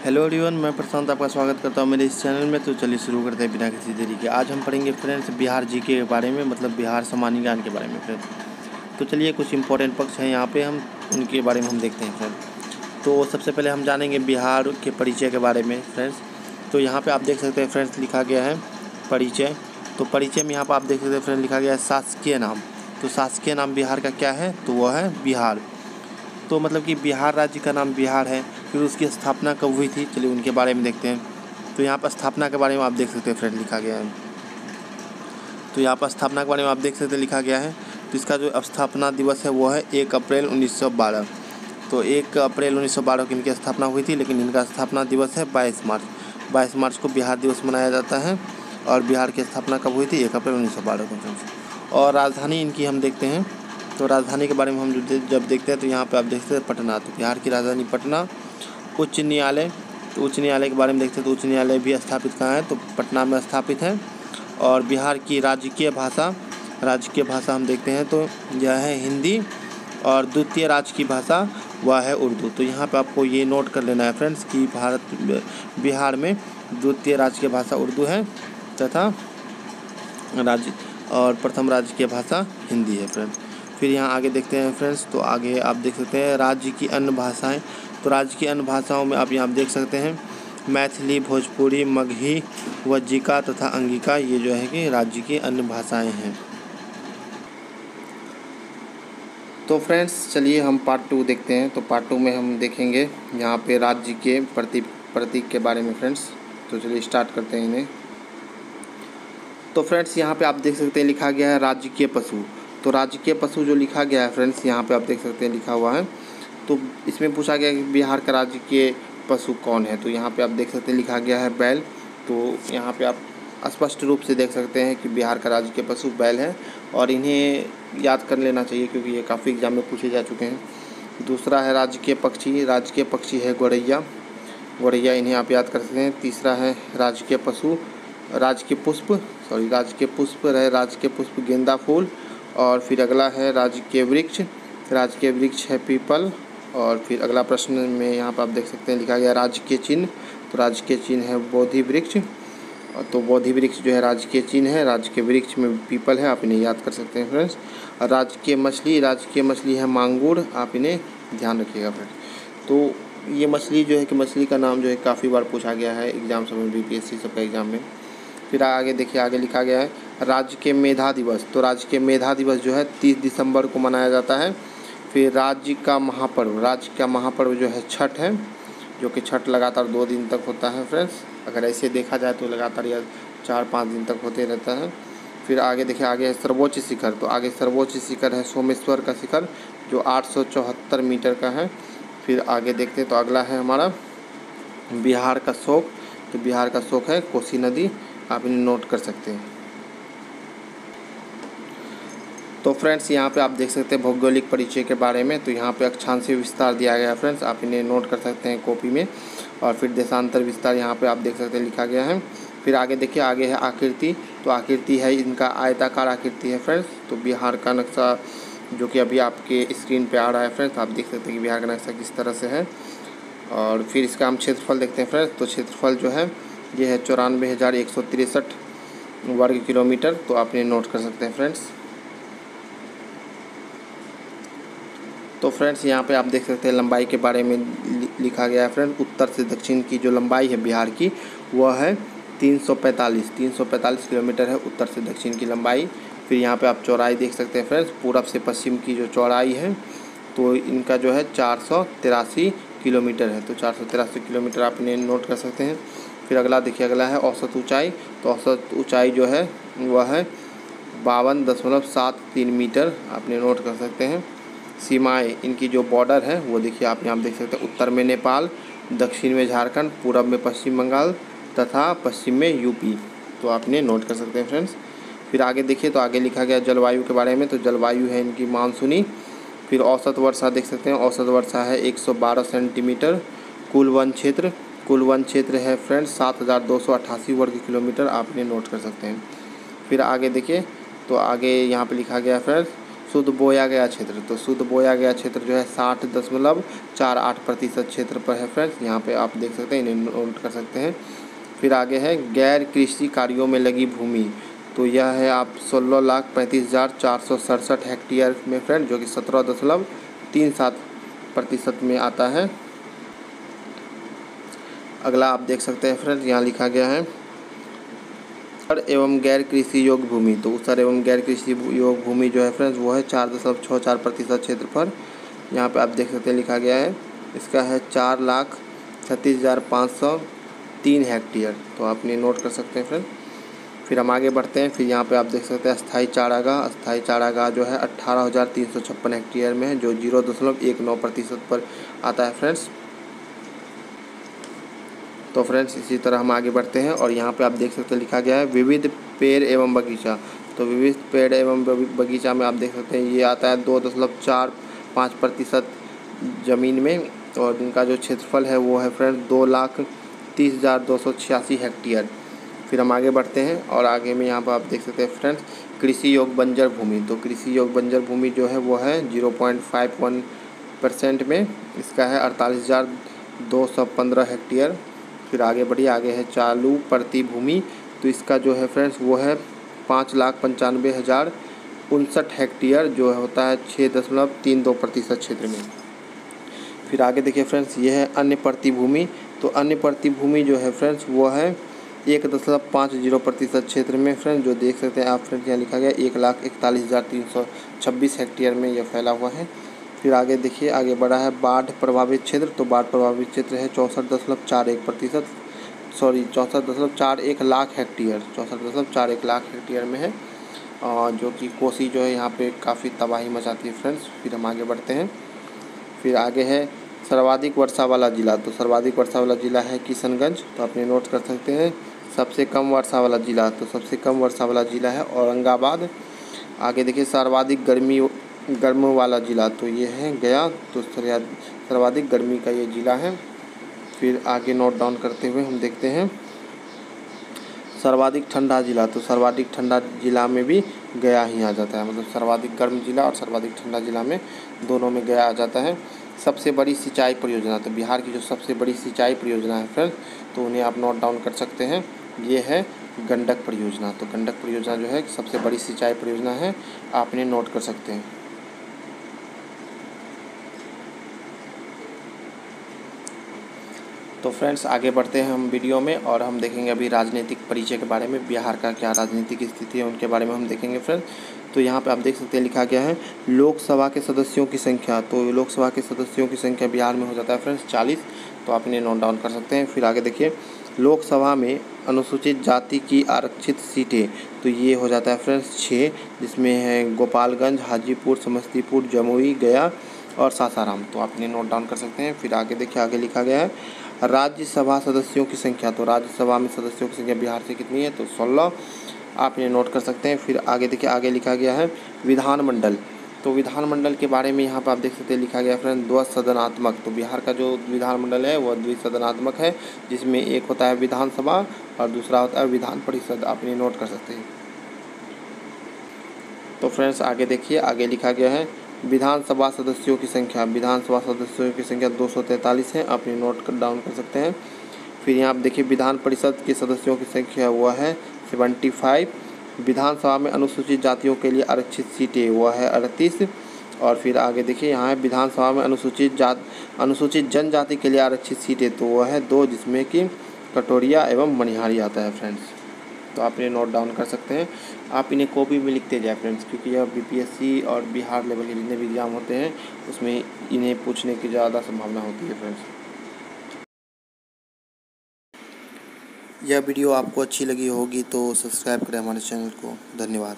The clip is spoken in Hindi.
हेलो एवरीवन, मैं प्रशांत आपका स्वागत करता हूं मेरे इस चैनल में। तो चलिए शुरू करते हैं बिना किसी देरी के। आज हम पढ़ेंगे फ्रेंड्स बिहार जीके के बारे में, मतलब बिहार सामान्य ज्ञान के बारे में फ्रेंड्स। तो चलिए कुछ इंपॉर्टेंट पक्ष हैं यहाँ पे, हम उनके बारे में हम देखते हैं फ्रेंड्स। तो सबसे पहले हम जानेंगे बिहार के परिचय के बारे में फ्रेंड्स। तो यहाँ पर आप देख सकते हैं फ्रेंड्स लिखा गया है परिचय। तो परिचय में यहाँ पर आप देख सकते हैं फ्रेंड लिखा गया है शासकीय नाम। तो शासकीय नाम बिहार का क्या है? तो वह है बिहार। तो मतलब कि बिहार राज्य का नाम बिहार है। फिर उसकी स्थापना कब हुई थी, चलिए उनके बारे में देखते हैं। तो यहाँ पर स्थापना के बारे में आप देख सकते हैं फ्रेंड लिखा गया है। तो यहाँ पर स्थापना के बारे में आप देख सकते हैं लिखा गया है। तो इसका जो स्थापना दिवस है वो है 1 अप्रैल 1912। तो 1 अप्रैल 1912 की इनकी स्थापना हुई थी, लेकिन इनका स्थापना दिवस है 22 मार्च। 22 मार्च को बिहार दिवस मनाया जाता है। और बिहार की स्थापना कब हुई थी? 1 अप्रैल 1912 को फ्रेंड्स। और राजधानी इनकी हम देखते हैं। तो राजधानी के बारे में हम जब देखते हैं तो यहाँ पे आप देखते हैं पटना। तो बिहार की राजधानी पटना। उच्च न्यायालय, तो उच्च न्यायालय के बारे में देखते हैं। तो उच्च न्यायालय भी स्थापित कहाँ है? तो पटना में स्थापित है। और बिहार की राजकीय भाषा हम देखते हैं तो यह है हिंदी। और द्वितीय राजकीय भाषा वह है उर्दू। तो यहाँ पे आपको ये नोट कर लेना है फ्रेंड्स कि बिहार में द्वितीय राजकीय भाषा उर्दू है तथा प्रथम राजकीय भाषा हिंदी है फ्रेंड्स। फिर यहाँ आगे देखते हैं फ्रेंड्स। तो आगे आप देख सकते हैं राज्य की अन्य भाषाएं। तो राज्य की अन्य भाषाओं में आप यहाँ देख सकते हैं मैथिली, भोजपुरी, मगही, वज्जिका तथा अंगिका, ये जो है कि राज्य की अन्य भाषाएं हैं। तो फ्रेंड्स चलिए हम पार्ट 2 देखते हैं। तो पार्ट 2 में हम देखेंगे यहाँ पे राज्य के प्रतीक के बारे में फ्रेंड्स। तो चलिए स्टार्ट करते हैं इन्हें। तो फ्रेंड्स यहाँ पे आप देख सकते हैं लिखा गया है राजकीय पशु। तो राजकीय पशु जो लिखा गया है फ्रेंड्स यहाँ पे आप देख सकते हैं लिखा हुआ है। तो इसमें पूछा गया कि बिहार का राजकीय पशु कौन है? तो यहाँ पे आप देख सकते हैं लिखा गया है बैल। तो यहाँ पे आप स्पष्ट रूप से देख सकते हैं कि बिहार का राजकीय पशु बैल है। और इन्हें याद कर लेना चाहिए क्योंकि ये काफ़ी एग्जाम में पूछे जा चुके हैं। दूसरा है राजकीय पक्षी है गौरैया, इन्हें आप याद कर सकते हैं। तीसरा है राजकीय पुष्प गेंदा फूल। और फिर अगला है राजकीय वृक्ष है पीपल। और फिर अगला प्रश्न में यहाँ पर आप देख सकते हैं लिखा गया राजकीय चिन्ह। तो राजकीय चिन्ह है बोधि वृक्ष। तो बोधि वृक्ष जो है राजकीय चिन्ह है। राजकीय वृक्ष में पीपल है, आप इन्हें याद कर सकते हैं फ्रेंड्स। और राजकीय मछली है मांगुर, आप इन्हें ध्यान रखिएगा फ्रेंड्स। तो ये मछली जो है कि मछली का नाम जो है काफ़ी बार पूछा गया है एग्जाम समय BPSC सबका एग्जाम में। फिर आगे देखिए, आगे लिखा गया है राज्य के मेधा दिवस। तो राज्य के मेधा दिवस जो है 30 दिसंबर को मनाया जाता है। फिर राज्य का महापर्व जो है छठ है, जो कि छठ लगातार 2 दिन तक होता है फ्रेंड्स। अगर ऐसे देखा जाए तो लगातार यह 4-5 दिन तक होते रहता है। फिर आगे देखिए, आगे है सर्वोच्च शिखर। तो आगे सर्वोच्च शिखर है सोमेश्वर का शिखर, जो 874 मीटर का है। फिर आगे देखते हैं तो अगला है हमारा बिहार का शोक। तो बिहार का शोक है कोसी नदी, आप इन्हें नोट कर सकते हैं। तो फ्रेंड्स यहाँ पे आप देख सकते हैं भौगोलिक परिचय के बारे में। तो यहाँ पे अक्षांशीय विस्तार दिया गया है फ्रेंड्स, आप इन्हें नोट कर सकते हैं कॉपी में। और फिर देशांतर विस्तार यहाँ पे आप देख सकते हैं लिखा गया है। फिर आगे देखिए, आगे है आकृति। तो आकृति है इनका आयताकार आकृति है फ्रेंड्स। तो बिहार का नक्शा जो कि अभी आपके स्क्रीन पर आ रहा है फ्रेंड्स, आप देख सकते हैं कि बिहार का नक्शा किस तरह से है। और फिर इसका हम क्षेत्रफल देखते हैं फ्रेंड्स। तो क्षेत्रफल जो है ये है 94,163 वर्ग किलोमीटर। तो आप इन्हें नोट कर सकते हैं फ्रेंड्स। तो फ्रेंड्स यहाँ पे आप देख सकते हैं लंबाई के बारे में लिखा गया है फ्रेंड्स। उत्तर से दक्षिण की जो लंबाई है बिहार की वह है 345 किलोमीटर है उत्तर से दक्षिण की लंबाई। फिर यहाँ पे आप चौड़ाई देख सकते हैं फ्रेंड्स, पूरब से पश्चिम की जो चौड़ाई है तो इनका जो है 483 किलोमीटर है। तो 483 किलोमीटर आप इन्हें नोट कर सकते हैं। फिर अगला देखिए, अगला है औसत ऊंचाई। तो औसत ऊंचाई जो है वह है 52.73 मीटर, आपने नोट कर सकते हैं। सीमाएं इनकी जो बॉर्डर है वो देखिए आप यहाँ देख सकते हैं, उत्तर में नेपाल, दक्षिण में झारखंड, पूरब में पश्चिम बंगाल तथा पश्चिम में यूपी। तो आपने नोट कर सकते हैं फ्रेंड्स। फिर आगे देखिए, तो आगे लिखा गया जलवायु के बारे में। तो जलवायु है इनकी मानसूनी। फिर औसत वर्षा देख सकते हैं, औसत वर्षा है 112 सेंटीमीटर। कुल वन क्षेत्र है फ्रेंड्स 7,288 वर्ग किलोमीटर, आप इन्हें नोट कर सकते हैं। फिर आगे देखिए, तो आगे यहाँ पे लिखा गया फ्रेंड्स शुद्ध बोया गया क्षेत्र, तो शुद्ध बोया गया क्षेत्र जो है 60.48% क्षेत्र पर है फ्रेंड्स। यहाँ पे आप देख सकते हैं, इन्हें नोट कर सकते हैं। फिर आगे है गैर कृषि कार्यों में लगी भूमि, तो यह है आप 16,35,467 हेक्टेयर में फ्रेंड, जो कि 17.37% में आता है। अगला आप देख सकते हैं फ्रेंड्स, यहाँ लिखा गया है ऊसर एवं गैर कृषि योग्य भूमि, तो ऊसर एवं गैर कृषि योग्य भूमि जो है फ्रेंड्स वो है 4.64% क्षेत्र पर। यहाँ पे आप देख सकते हैं लिखा गया है, इसका है 4,36,503 हेक्टेयर, तो आप इन्हें नोट कर सकते हैं फ्रेंड। फिर हम आगे बढ़ते हैं। फिर यहाँ पे आप देख सकते हैं अस्थायी चारागाह जो है 18,356 हेक्टेयर में है, जो 0.19% पर आता है फ्रेंड्स। तो फ्रेंड्स इसी तरह हम आगे बढ़ते हैं और यहाँ पे आप देख सकते हैं लिखा गया है विविध पेड़ एवं बगीचा, तो विविध पेड़ एवं बगीचा में आप देख सकते हैं ये आता है 2.45% ज़मीन में, और इनका जो क्षेत्रफल है वो है फ्रेंड्स 2,30,286 हेक्टेयर। फिर हम आगे बढ़ते हैं और आगे में यहाँ पर आप देख सकते हैं फ्रेंड्स कृषि योग्य बंजर भूमि, तो कृषि योग्य बंजर भूमि जो है वो है 0.51% में, इसका है 48,215 हेक्टेयर। फिर आगे बढ़िए, आगे है चालू प्रति भूमि, तो इसका जो है फ्रेंड्स वो है 5,95,059 हेक्टेयर, जो होता है 6.32% क्षेत्र में। फिर आगे देखिए फ्रेंड्स, ये है अन्य प्रति भूमि, तो अन्य प्रति भूमि जो है फ्रेंड्स वो है 1.50% क्षेत्र में फ्रेंड्स, जो देख सकते हैं आप फ्रेंड्स यहाँ लिखा गया 1,41,326 हेक्टेयर में यह फैला हुआ है। फिर आगे देखिए, आगे बढ़ा है बाढ़ प्रभावित क्षेत्र, तो बाढ़ प्रभावित क्षेत्र है 64.41 लाख हेक्टेयर, 64.41 लाख हेक्टेयर में है, जो कि कोसी जो है यहाँ पे काफ़ी तबाही मचाती है फ्रेंड्स। फिर हम आगे बढ़ते हैं। फिर आगे है सर्वाधिक वर्षा वाला जिला, तो सर्वाधिक वर्षा वाला जिला है किशनगंज, तो अपने नोट कर सकते हैं। सबसे कम वर्षा वाला जिला, तो सबसे कम वर्षा वाला जिला है औरंगाबाद। आगे देखिए सर्वाधिक गर्म वाला जिला, तो ये है गया, तो सर्वाधिक गर्मी का ये जिला है। फिर आगे नोट डाउन करते हुए हम देखते हैं सर्वाधिक ठंडा जिला, तो सर्वाधिक ठंडा जिला में भी गया ही आ जाता है, मतलब सर्वाधिक गर्म जिला और सर्वाधिक ठंडा जिला में दोनों में गया आ जाता है। सबसे बड़ी सिंचाई परियोजना, तो बिहार की जो सबसे बड़ी सिंचाई परियोजना है फ्रेंड्स, तो उन्हें आप नोट डाउन कर सकते हैं, ये है गंडक परियोजना। तो गंडक परियोजना जो है सबसे बड़ी सिंचाई परियोजना है, आप इन्हें नोट कर सकते हैं। तो फ्रेंड्स आगे बढ़ते हैं हम वीडियो में और हम देखेंगे अभी राजनीतिक परिचय के बारे में, बिहार का क्या राजनीतिक स्थिति है उनके बारे में हम देखेंगे फ्रेंड्स। तो यहाँ पे आप देख सकते हैं लिखा गया है लोकसभा के सदस्यों की संख्या, तो लोकसभा के सदस्यों की संख्या बिहार में हो जाता है फ्रेंड्स 40, तो आप इन्हें नोट डाउन कर सकते हैं। फिर आगे देखिए लोकसभा में अनुसूचित जाति की आरक्षित सीटें, तो ये हो जाता है फ्रेंड्स 6, जिसमें है गोपालगंज, हाजीपुर, समस्तीपुर, जमुई, गया और सासाराम, तो आप इन्हें नोट डाउन कर सकते हैं। फिर आगे देखिए, आगे लिखा गया है राज्यसभा सदस्यों की संख्या, तो राज्यसभा में सदस्यों की संख्या बिहार से कितनी है, तो 16, आप इन्हें नोट कर सकते हैं। फिर आगे देखिए, आगे लिखा गया है विधानमंडल, तो विधानमंडल के बारे में यहाँ पर आप देख सकते हैं लिखा गया फ्रेंड द्विसदनात्मक, तो बिहार का जो विधानमंडल है वह द्विसदनात्मक है, जिसमें एक होता है विधानसभा और दूसरा होता है विधान परिषद, आप इन्हें नोट कर सकते हैं। तो फ्रेंड्स आगे देखिए, आगे लिखा गया है विधानसभा सदस्यों की संख्या, विधानसभा सदस्यों की संख्या 243 है, आप ये नोट डाउन कर सकते हैं। फिर यहाँ आप देखिए विधान परिषद के सदस्यों की संख्या हुआ है 75, विधानसभा में अनुसूचित जातियों के लिए आरक्षित सीटें हुआ है 38, और फिर आगे देखिए यहाँ है विधानसभा में अनुसूचित जनजाति के लिए आरक्षित सीटें, तो वह है 2, जिसमें कि कटोरिया एवं मनिहारी आता है फ्रेंड्स, तो आप इन्हें नोट डाउन कर सकते हैं। आप इन्हें कॉपी में लिखते जाए फ्रेंड्स, क्योंकि यह बीपीएससी और बिहार लेवल के जितने भी एग्ज़ाम होते हैं उसमें इन्हें पूछने की ज़्यादा संभावना होती है फ्रेंड्स। यह वीडियो आपको अच्छी लगी होगी तो सब्सक्राइब करें हमारे चैनल को। धन्यवाद।